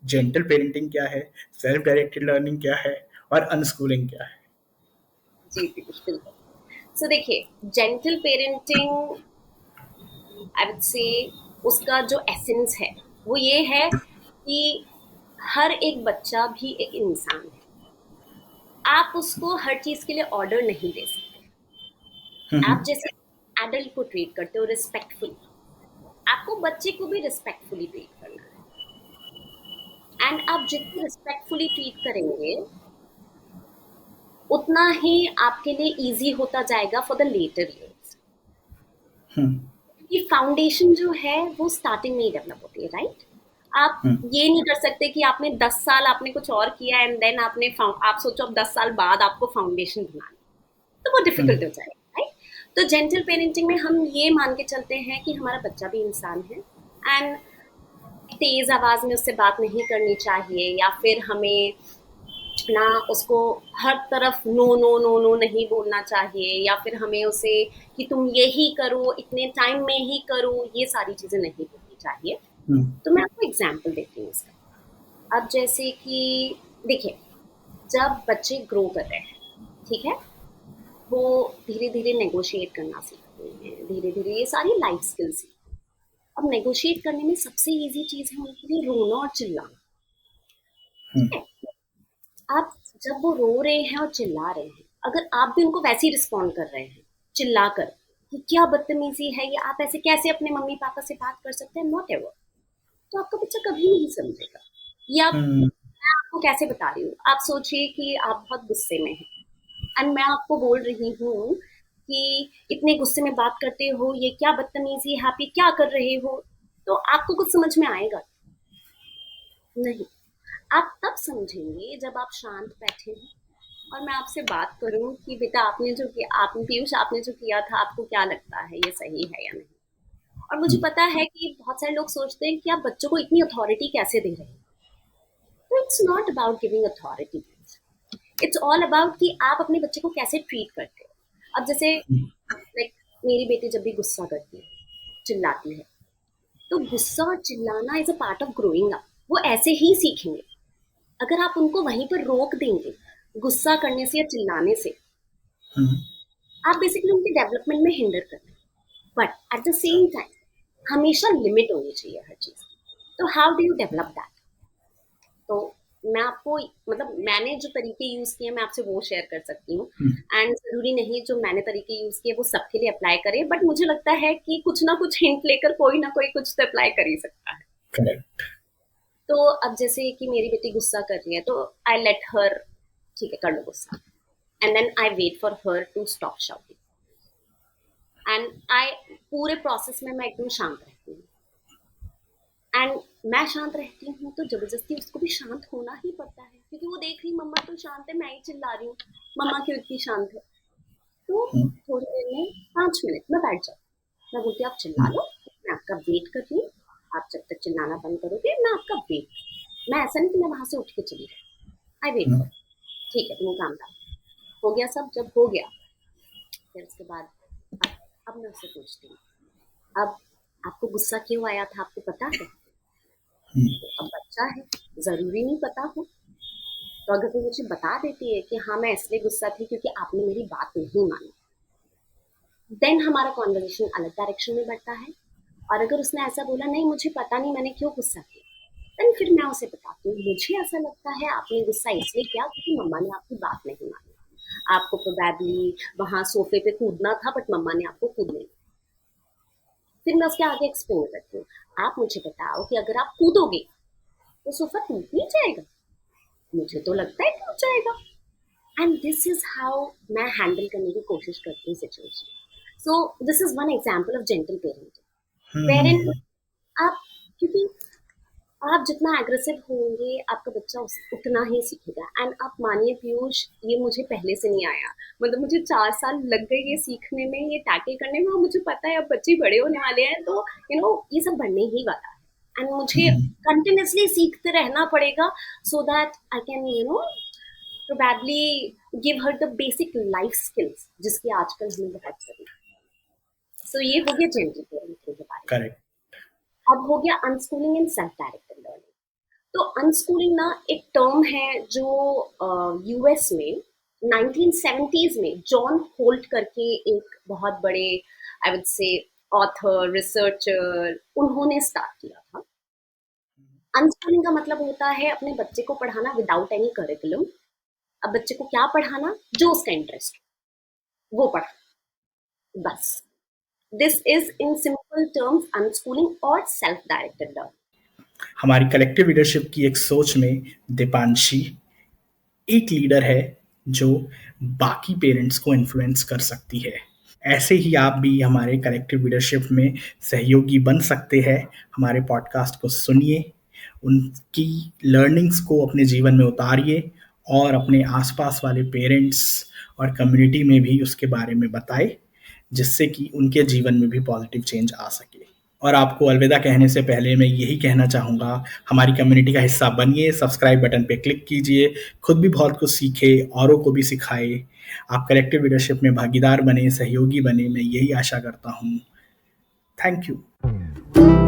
Gentle parenting क्या है, self directed learning क्या है और अनस्कूलिंग क्या है? जी बिल्कुल। सो देखिए, gentle parenting I would say उसका जो एसेंस है वो ये है कि हर एक बच्चा भी एक इंसान है। आप उसको हर चीज के लिए ऑर्डर नहीं दे सकते। आप हम्म। जैसे एडल्ट को ट्रीट करते हो रिस्पेक्टफुली, आपको बच्चे को भी रिस्पेक्टफुली ट्रीट करना है। एंड आप जितनी रिस्पेक्टफुली ट्रीट करेंगे उतना ही आपके लिए इजी होता जाएगा फॉर द लेटर ईयर्स। हम्म। क्योंकि फाउंडेशन जो है वो स्टार्टिंग में ही डेवलप होती है, राइट? आप हम्म। ये नहीं कर सकते कि आपने 10 साल आपने कुछ और किया एंड देन आप सोचो अब 10 साल बाद आपको फाउंडेशन बनाना, तो वो हम्म। डिफिकल्ट हो जाएगा, राइट? तो जेंटल पेरेंटिंग में हम ये मान के चलते हैं कि हमारा बच्चा भी इंसान है एंड तेज आवाज में उससे बात नहीं करनी चाहिए, या फिर हमें ना उसको हर तरफ नो नो नो नो नहीं बोलना चाहिए, या फिर हमें उसे कि तुम यही करो इतने टाइम में ही करो, ये सारी चीजें नहीं बोलनी चाहिए। हम्म। तो मैं आपको एग्जांपल देती हूँ इसका। अब जैसे कि देखिए, जब बच्चे ग्रो कर रहे हैं, ठीक है, वो धीरे धीरे नेगोशिएट करना सीखते हैं, धीरे धीरे ये सारी लाइफ स्किल्स सीखते हैं। अब नेगोशिएट करने में सबसे इजी चीज है उनके लिए रोना और चिल्लाना, हम्म। ठीक है? आप जब वो रो रहे हैं और चिल्ला रहे हैं, अगर आप भी उनको वैसे ही रिस्पॉन्ड कर रहे हैं चिल्ला कर कि क्या बदतमीजी है ये, आप ऐसे कैसे अपने मम्मी पापा से बात कर सकते हैं, नॉट एवर, तो आपका बच्चा कभी नहीं समझेगा। ये आप, हम्म। मैं आपको कैसे बता रही हूँ, आप सोचिए कि आप बहुत गुस्से में हैं एंड मैं आपको बोल रही हूँ कि इतने गुस्से में बात करते हो, ये क्या बदतमीजी है, आप ये क्या कर रहे हो, तो आपको कुछ समझ में आएगा? नहीं। आप तब समझेंगे जब आप शांत बैठे हो और मैं आपसे बात करूं कि बेटा आपने जो किया, आपने पीयूष आपने जो किया था, आपको क्या लगता है ये सही है या नहीं? और मुझे हम्म। पता है कि बहुत सारे लोग सोचते हैं कि आप बच्चों को इतनी अथॉरिटी कैसे दे रहे हैं। तो it's not about giving authority, it's all about कि आप अपने बच्चे को कैसे ट्रीट करते हो। अब जैसे लाइक मेरी बेटी जब भी गुस्सा करती है, चिल्लाती है, तो गुस्सा और चिल्लाना is a part of growing up, वो ऐसे ही सीखेंगे। अगर आप उनको वहीं पर रोक देंगे गुस्सा करने से या चिल्लाने से, हम्म। आप बेसिकली उनके डेवलपमेंट में हिंडर कर रहे हैं। But at the same time हमेशा लिमिट होनी चाहिए हर चीज। तो how do you develop that? तो मैं आपको, मतलब मैंने जो तरीके यूज किए मैं आपसे वो शेयर कर सकती हूँ। हम्म। एंड जरूरी नहीं जो मैंने तरीके यूज किए वो सबके लिए अप्लाई करे, बट मुझे लगता है कि कुछ ना कुछ हिंट लेकर कोई ना कोई कुछ तो अप्लाई कर ही सकता है। करेक्ट। तो अब जैसे कि मेरी बेटी गुस्सा कर रही है तो आई लेट हर, ठीक है कर लो गुस्सा, and then I wait for her to stop shouting and I, पूरे प्रोसेस में मैं एकदम शांत रहती हूँ। एंड मैं शांत रहती हूँ तो जबरदस्ती उसको भी शांत होना ही पड़ता है, क्योंकि वो देख रही मम्मा तो शांत है, मैं ही चिल्ला रही हूँ, मम्मा क्यों इतनी शांत है। तो हम्म। थोड़ी देर में 5 मिनट में बैठ जाओ, मैं बोलती हूँ आप चिल्ला हम्म। लो, मैं आपका वेट कर रही हूँ, आप जब तक चिल्लाना बंद करोगे मैं आपका वेट, मैं ऐसा नहीं कि मैं वहां से उठ के चली जाऊँ, आई वेट हम्म। फॉर, ठीक है तुम काम डाल। हो गया सब, जब हो गया फिर उसके बाद अब मैं उससे पूछती हूँ, अब आपको गुस्सा क्यों आया था, आपको पता है? हम्म। तो अब बच्चा है, जरूरी नहीं पता हो, तो अगर वो मुझे बता देती है कि हाँ मैं इसलिए गुस्सा थी क्योंकि आपने मेरी बात नहीं मानी, देन हमारा कॉन्वर्जेशन अलग डायरेक्शन में बढ़ता है। और अगर उसने ऐसा बोला नहीं मुझे पता नहीं मैंने क्यों गुस्सा किया, देन फिर मैं उसे बताती हूँ मुझे ऐसा लगता है आपने गुस्सा इसलिए किया क्योंकि मम्मा ने आपकी बात नहीं मानी, आपको प्रोबेबली वहां सोफे पे कूदना था बट मम्मा ने आपको कूदने नहीं। फिर मैं उसके आगे एक्सप्लेन करती हूँ, आप मुझे बताओ कि अगर आप कूदोगे तो सोफा टूट नहीं जाएगा? मुझे तो लगता है टूट जाएगा। एंड दिस इज हाउ मैं हैंडल करने की कोशिश करती हूँ situation. So this is one example of gentle parenting, where hmm. आप, क्योंकि आप जितना एग्रेसिव होंगे आपका बच्चा उतना ही सीखेगा। एंड आप मानिए पीयूष, ये मुझे पहले से नहीं आया, मतलब मुझे 4 साल लग गए ये सीखने में, ये टैकल करने में, और मुझे पता है अब बच्चे बड़े होने वाले हैं तो ये सब बढ़ने ही वाला है। एंड मुझे हम्म। कंटिन्यूसली सीखते रहना पड़ेगा so that I can probably give her the basic life skills जिसकी आजकल हमें बहुत जरूरत है। सो ये हो गया जेंटल पेरेंटिंग के बारे में। करेक्ट। अब हो गया unschooling and self directed learning. तो अनस्कूलिंग ना एक टर्म है जो यूएस में 1970s में जॉन होल्ट करके एक बहुत बड़े I would say author researcher उन्होंने स्टार्ट किया था। अनस्कूलिंग का मतलब होता है अपने बच्चे को पढ़ाना विदाउट एनी करिकुलम। अब बच्चे को क्या पढ़ाना, जो उसका इंटरेस्ट वो पढ़ा, बस। This is in simple terms unschooling और सेल्फ डायरेक्टेड लर्निंग। हमारी कलेक्टिव लीडरशिप की एक सोच में दीपांशी एक लीडर है जो बाकी पेरेंट्स को इन्फ्लुएंस कर सकती है। ऐसे ही आप भी हमारे कलेक्टिव लीडरशिप में सहयोगी बन सकते हैं। हमारे पॉडकास्ट को सुनिए, उनकी लर्निंग्स को अपने जीवन में उतारिए और अपने आसपास वाले पेरेंट्स और कम्युनिटी में भी उसके बारे में बताएं, जिससे कि उनके जीवन में भी पॉजिटिव चेंज आ सके। और आपको अलविदा कहने से पहले मैं यही कहना चाहूँगा, हमारी कम्युनिटी का हिस्सा बनिए, सब्सक्राइब बटन पे क्लिक कीजिए, खुद भी बहुत कुछ सीखे, औरों को भी सिखाए। आप कलेक्टिव लीडरशिप में भागीदार बने, सहयोगी बने, मैं यही आशा करता हूँ। Thank you.